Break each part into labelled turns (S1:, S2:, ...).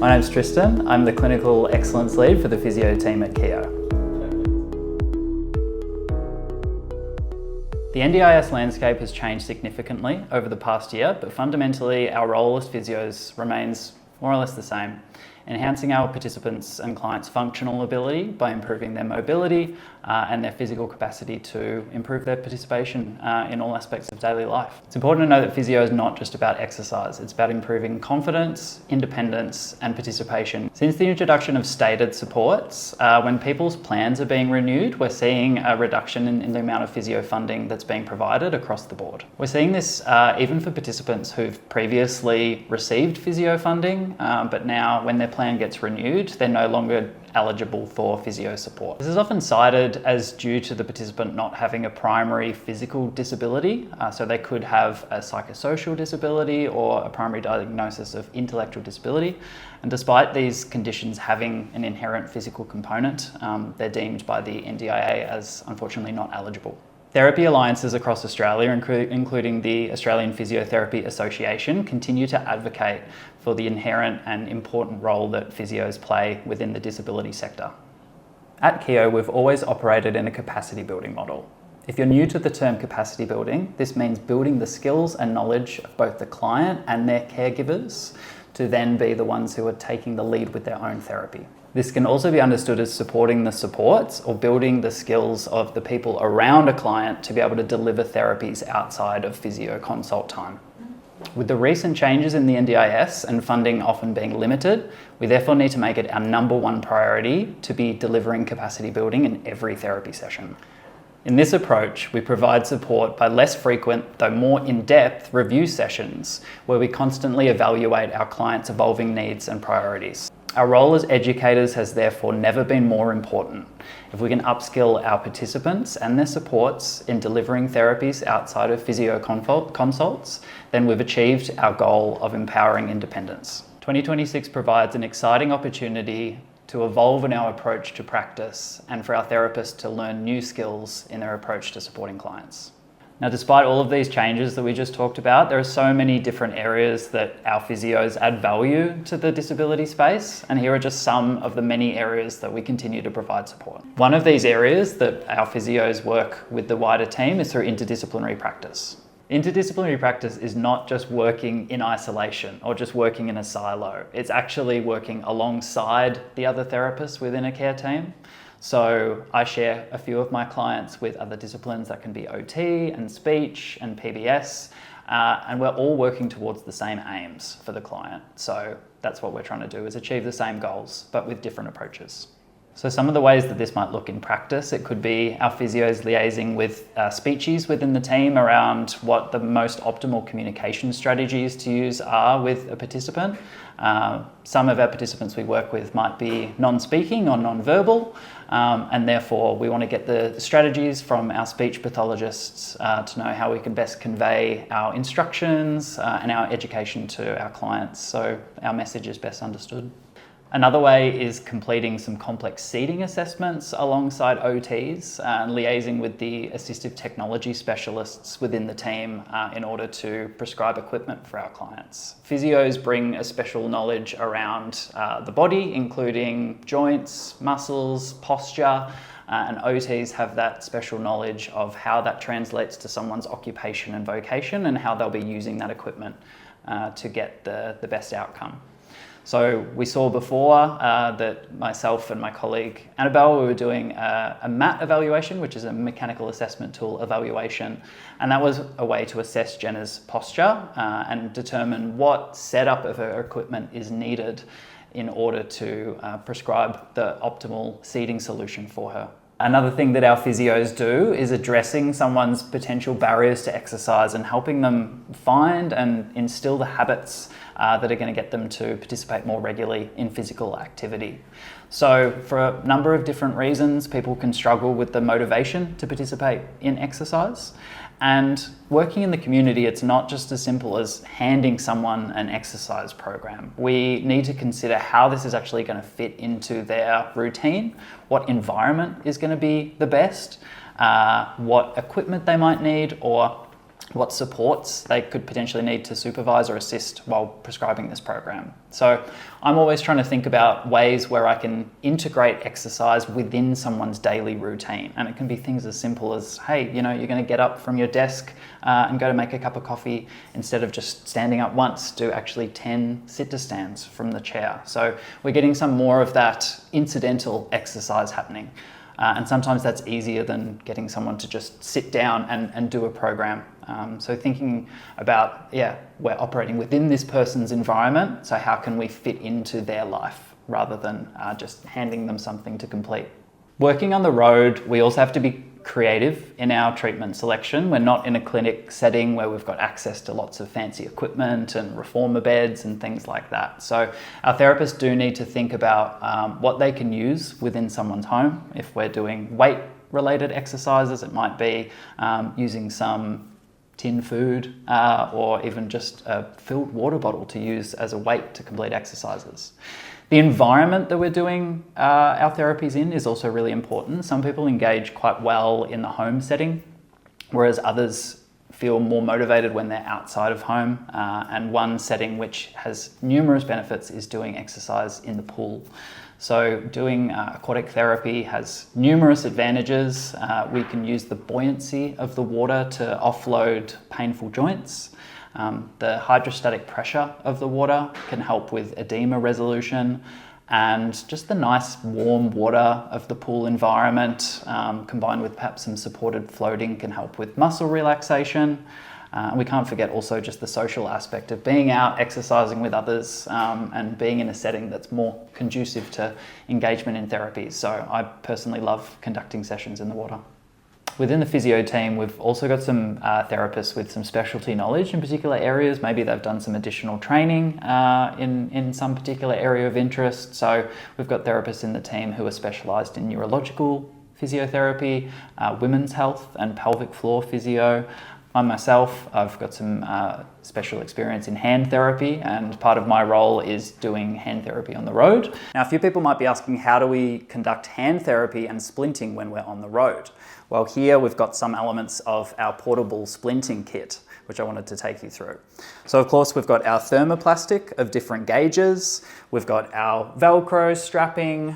S1: My name's Tristan. I'm the Clinical Excellence Lead for the physio team at Keogh. The NDIS landscape has changed significantly over the past year, but fundamentally our role as physios remains more or less the same, enhancing our participants' and clients' functional ability by improving their mobility and their physical capacity to improve their participation in all aspects of daily life. It's important to know that physio is not just about exercise, it's about improving confidence, independence and participation. Since the introduction of stated supports, when people's plans are being renewed, we're seeing a reduction in the amount of physio funding that's being provided across the board. We're seeing this even for participants who've previously received physio funding, but now when their plan gets renewed, they're no longer eligible for physio support. This is often cited as due to the participant not having a primary physical disability, so they could have a psychosocial disability or a primary diagnosis of intellectual disability, and despite these conditions having an inherent physical component, they're deemed by the NDIA as unfortunately not eligible. Therapy alliances across Australia, including the Australian Physiotherapy Association, continue to advocate for the inherent and important role that physios play within the disability sector. At Keogh, we've always operated in a capacity building model. If you're new to the term capacity building, this means building the skills and knowledge of both the client and their caregivers to then be the ones who are taking the lead with their own therapy. This can also be understood as supporting the supports or building the skills of the people around a client to be able to deliver therapies outside of physio consult time. With the recent changes in the NDIS and funding often being limited, we therefore need to make it our #1 priority to be delivering capacity building in every therapy session. In this approach, we provide support by less frequent, though more in-depth review sessions where we constantly evaluate our clients' evolving needs and priorities. Our role as educators has therefore never been more important. If we can upskill our participants and their supports in delivering therapies outside of physio consults, then we've achieved our goal of empowering independence. 2026 provides an exciting opportunity to evolve in our approach to practice and for our therapists to learn new skills in their approach to supporting clients. Now, despite all of these changes that we just talked about, there are so many different areas that our physios add value to the disability space, and here are just some of the many areas that we continue to provide support. One of these areas that our physios work with the wider team is through interdisciplinary practice. Interdisciplinary practice is not just working in isolation or just working in a silo. It's actually working alongside the other therapists within a care team. So I share a few of my clients with other disciplines that can be OT and speech and PBS, and we're all working towards the same aims for the client. So that's what we're trying to do, is achieve the same goals, but with different approaches. So some of the ways that this might look in practice, it could be our physios liaising with speechies within the team around what the most optimal communication strategies to use are with a participant. Some of our participants we work with might be non-speaking or non-verbal, and therefore we want to get the strategies from our speech pathologists to know how we can best convey our instructions and our education to our clients so our message is best understood. Another way is completing some complex seating assessments alongside OTs and liaising with the assistive technology specialists within the team in order to prescribe equipment for our clients. Physios bring a special knowledge around the body, including joints, muscles, posture, and OTs have that special knowledge of how that translates to someone's occupation and vocation and how they'll be using that equipment to get the best outcome. So we saw before that myself and my colleague Annabelle, we were doing a MAT evaluation, which is a mechanical assessment tool evaluation. And that was a way to assess Jenna's posture and determine what setup of her equipment is needed in order to prescribe the optimal seating solution for her. Another thing that our physios do is addressing someone's potential barriers to exercise and helping them find and instill the habits that are going to get them to participate more regularly in physical activity. So for a number of different reasons, people can struggle with the motivation to participate in exercise. And working in the community, it's not just as simple as handing someone an exercise program. We need to consider how this is actually going to fit into their routine, what environment is going to be the best, what equipment they might need, or what supports they could potentially need to supervise or assist while prescribing this program. So I'm always trying to think about ways where I can integrate exercise within someone's daily routine. And it can be things as simple as, hey, you're going to get up from your desk and go to make a cup of coffee. Instead of just standing up once, do actually 10 sit-to-stands from the chair. So we're getting some more of that incidental exercise happening. And sometimes that's easier than getting someone to just sit down and do a program. So thinking about, we're operating within this person's environment, so how can we fit into their life rather than just handing them something to complete. Working on the road, we also have to be creative in our treatment selection. We're not in a clinic setting where we've got access to lots of fancy equipment and reformer beds and things like that. So our therapists do need to think about what they can use within someone's home. If we're doing weight-related exercises, it might be using some tin food or even just a filled water bottle to use as a weight to complete exercises. The environment that we're doing our therapies in is also really important. Some people engage quite well in the home setting, whereas others feel more motivated when they're outside of home. And one setting which has numerous benefits is doing exercise in the pool. So doing aquatic therapy has numerous advantages. We can use the buoyancy of the water to offload painful joints. The hydrostatic pressure of the water can help with edema resolution, and just the nice warm water of the pool environment combined with perhaps some supported floating can help with muscle relaxation. We can't forget also just the social aspect of being out, exercising with others, and being in a setting that's more conducive to engagement in therapy. So I personally love conducting sessions in the water. Within the physio team, we've also got some therapists with some specialty knowledge in particular areas. Maybe they've done some additional training in some particular area of interest. So we've got therapists in the team who are specialised in neurological physiotherapy, women's health and pelvic floor physio. Myself, I've got some special experience in hand therapy, and part of my role is doing hand therapy on the road. Now, a few people might be asking, how do we conduct hand therapy and splinting when we're on the road? Well, here we've got some elements of our portable splinting kit, which I wanted to take you through. So of course, we've got our thermoplastic of different gauges. We've got our Velcro strapping.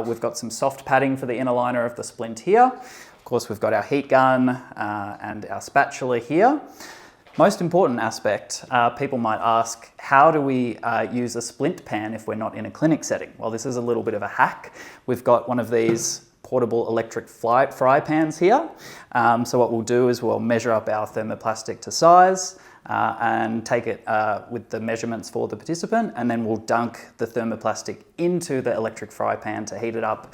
S1: We've got some soft padding for the inner liner of the splint here. Of course, we've got our heat gun and our spatula here. Most important aspect, people might ask, how do we use a splint pan if we're not in a clinic setting? Well, this is a little bit of a hack. We've got one of these portable electric fry pans here. So what we'll do is we'll measure up our thermoplastic to size and take it with the measurements for the participant, and then we'll dunk the thermoplastic into the electric fry pan to heat it up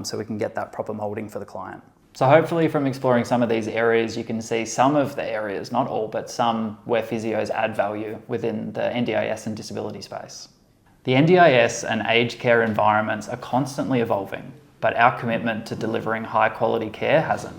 S1: so we can get that proper molding for the client. So hopefully from exploring some of these areas, you can see some of the areas, not all, but some where physios add value within the NDIS and disability space. The NDIS and aged care environments are constantly evolving, but our commitment to delivering high quality care hasn't.